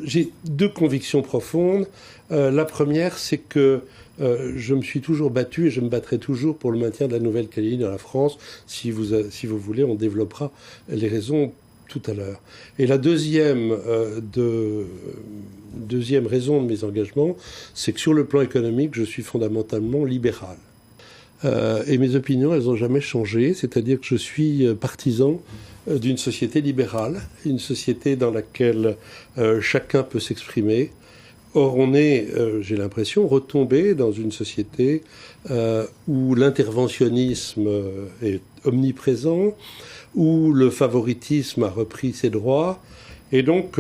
J'ai deux convictions profondes. La première, c'est que je me suis toujours battu et je me battrai toujours pour le maintien de la Nouvelle-Calédonie dans la France. Si vous voulez, on développera les raisons tout à l'heure. Et la deuxième raison de mes engagements, c'est que sur le plan économique, je suis fondamentalement libéral. Et mes opinions, elles n'ont jamais changé, c'est-à-dire que je suis partisan d'une société libérale, une société dans laquelle chacun peut s'exprimer. Or, on est, j'ai l'impression, retombé dans une société où l'interventionnisme est omniprésent, où le favoritisme a repris ses droits. Et donc,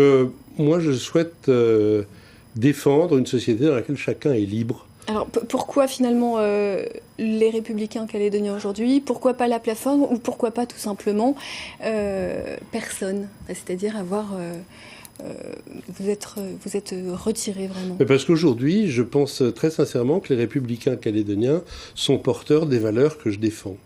moi, je souhaite défendre une société dans laquelle chacun est libre. Alors pourquoi finalement les Républicains calédoniens aujourd'hui? Pourquoi pas la plateforme ou pourquoi pas tout simplement personne? C'est-à-dire avoir... vous êtes retiré vraiment. Mais parce qu'aujourd'hui, je pense très sincèrement que les Républicains calédoniens sont porteurs des valeurs que je défends.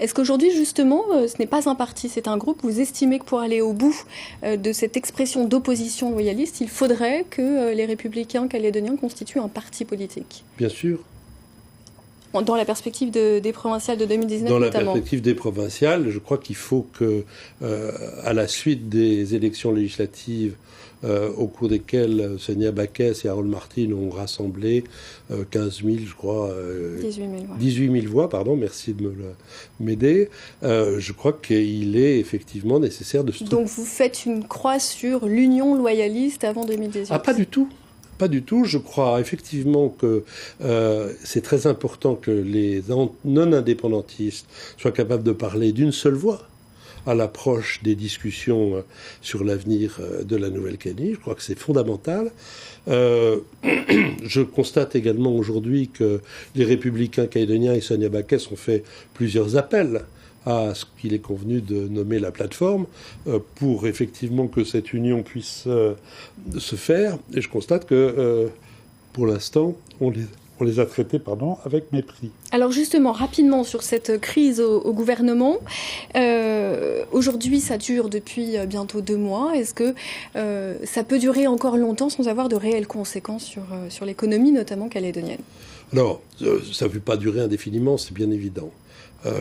Est-ce qu'aujourd'hui, justement, ce n'est pas un parti, c'est un groupe, vous estimez que pour aller au bout de cette expression d'opposition loyaliste, il faudrait que les Républicains calédoniens constituent un parti politique? Bien sûr. Dans la perspective des provinciales de 2019 notamment. Dans la perspective des provinciales, je crois qu'il faut que, à la suite des élections législatives, au cours desquelles Sonia Backès et Harold Martin ont rassemblé 15 000, je crois... 18 000 voix, pardon, merci de m'aider. Je crois qu'il est effectivement nécessaire de... Donc vous faites une croix sur l'union loyaliste avant 2018? Ah, pas du tout. Pas du tout. Je crois effectivement que c'est très important que les non-indépendantistes soient capables de parler d'une seule voix à l'approche des discussions sur l'avenir de la Nouvelle-Calédonie. Je crois que c'est fondamental. Je constate également aujourd'hui que les Républicains calédoniens et Sonia Backès ont fait plusieurs appels à ce qu'il est convenu de nommer la plateforme pour effectivement que cette union puisse se faire. Et je constate que pour l'instant, on les a traités avec mépris. Alors justement, rapidement sur cette crise au gouvernement, aujourd'hui ça dure depuis bientôt 2 mois. Est-ce que ça peut durer encore longtemps sans avoir de réelles conséquences sur l'économie, notamment calédonienne? Alors, ça ne peut pas durer indéfiniment, c'est bien évident.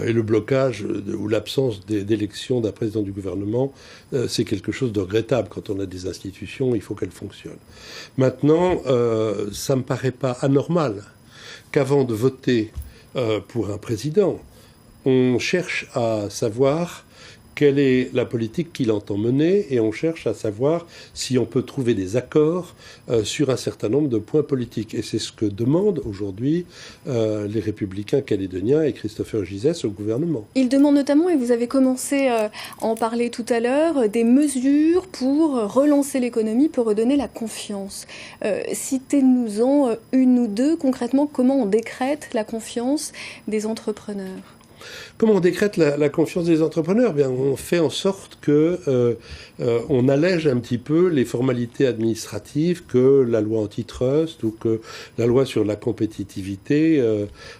Et le blocage ou l'absence d'élection d'un président du gouvernement, c'est quelque chose de regrettable. Quand on a des institutions, il faut qu'elles fonctionnent. Maintenant, ça ne me paraît pas anormal qu'avant de voter pour un président, on cherche à savoir quelle est la politique qu'il entend mener et on cherche à savoir si on peut trouver des accords sur un certain nombre de points politiques. Et c'est ce que demandent aujourd'hui les Républicains calédoniens et Christopher Gizès au gouvernement. Ils demandent notamment, et vous avez commencé à en parler tout à l'heure, des mesures pour relancer l'économie, pour redonner la confiance. Citez-nous-en une ou deux concrètement, comment on décrète la confiance des entrepreneurs? Comment on décrète la confiance des entrepreneurs? Bien, on fait en sorte que on allège un petit peu les formalités administratives que la loi antitrust ou que la loi sur la compétitivité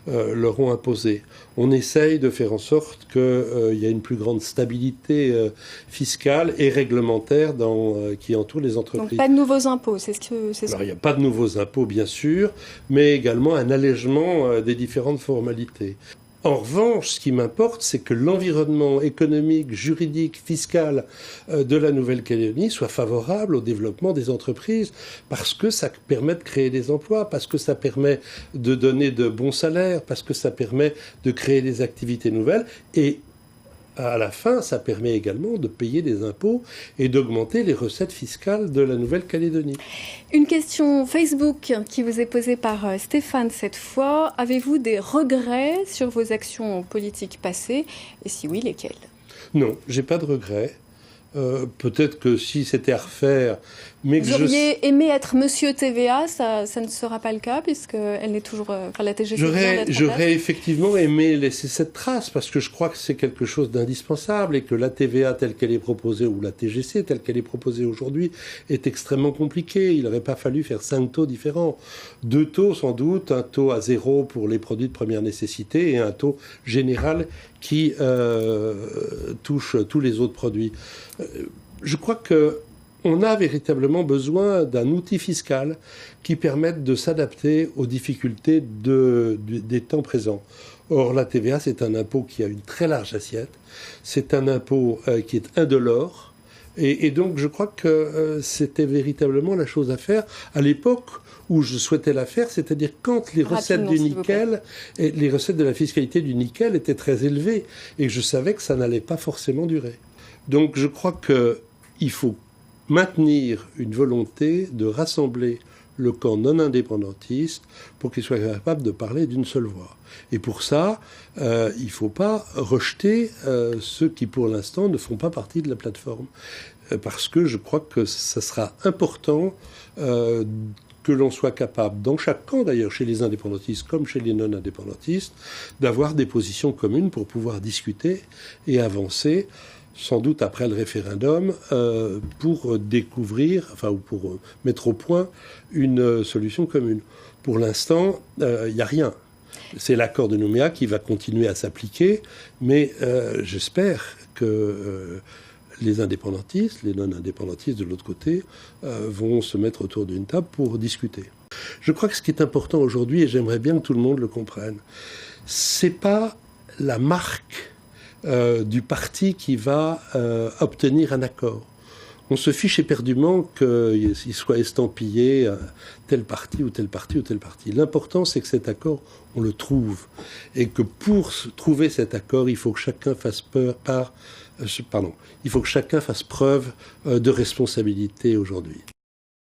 leur ont imposées. On essaye de faire en sorte qu'il y ait une plus grande stabilité fiscale et réglementaire qui entoure les entreprises. Donc pas de nouveaux impôts, c'est ce que... Alors, il n'y a pas de nouveaux impôts, bien sûr, mais également un allègement des différentes formalités. En revanche, ce qui m'importe, c'est que l'environnement économique, juridique, fiscal de la Nouvelle-Calédonie soit favorable au développement des entreprises, parce que ça permet de créer des emplois, parce que ça permet de donner de bons salaires, parce que ça permet de créer des activités nouvelles, et à la fin, ça permet également de payer des impôts et d'augmenter les recettes fiscales de la Nouvelle-Calédonie. Une question Facebook qui vous est posée par Stéphane cette fois. Avez-vous des regrets sur vos actions politiques passées? Et si oui, lesquels? Non, j'ai pas de regrets. Peut-être que si c'était à refaire... Mais vous auriez aimé être Monsieur TVA, ça ne sera pas le cas, puisqu'elle n'est toujours... la TGC J'aurais effectivement aimé laisser cette trace, parce que je crois que c'est quelque chose d'indispensable, et que la TVA telle qu'elle est proposée, ou la TGC telle qu'elle est proposée aujourd'hui, est extrêmement compliquée. Il n'aurait pas fallu faire 5 taux différents. 2 taux sans doute, un taux à 0 pour les produits de première nécessité, et un taux général qui touche tous les autres produits. Je crois que on a véritablement besoin d'un outil fiscal qui permette de s'adapter aux difficultés des temps présents. Or, la TVA, c'est un impôt qui a une très large assiette. C'est un impôt qui est indolore. Et donc, je crois que c'était véritablement la chose à faire à l'époque où je souhaitais la faire, c'est-à-dire quand les recettes du nickel et les recettes de la fiscalité du nickel étaient très élevées et que je savais que ça n'allait pas forcément durer. Donc, je crois qu'il faut maintenir une volonté de rassembler le camp non indépendantiste pour qu'il soit capable de parler d'une seule voix. Et pour ça, il ne faut pas rejeter ceux qui, pour l'instant, ne font pas partie de la plateforme. Parce que je crois que ça sera important que l'on soit capable, dans chaque camp d'ailleurs, chez les indépendantistes comme chez les non-indépendantistes, d'avoir des positions communes pour pouvoir discuter et avancer, sans doute après le référendum, pour découvrir, ou pour mettre au point une solution commune. Pour l'instant, il n'y a rien. C'est l'accord de Nouméa qui va continuer à s'appliquer, mais j'espère que les indépendantistes, les non-indépendantistes de l'autre côté, vont se mettre autour d'une table pour discuter. Je crois que ce qui est important aujourd'hui, et j'aimerais bien que tout le monde le comprenne, c'est pas la marque du parti qui va obtenir un accord. On se fiche éperdument qu'il soit estampillé tel parti ou tel parti ou tel parti. L'important, c'est que cet accord, on le trouve. Et que pour trouver cet accord, il faut que chacun fasse preuve de responsabilité aujourd'hui.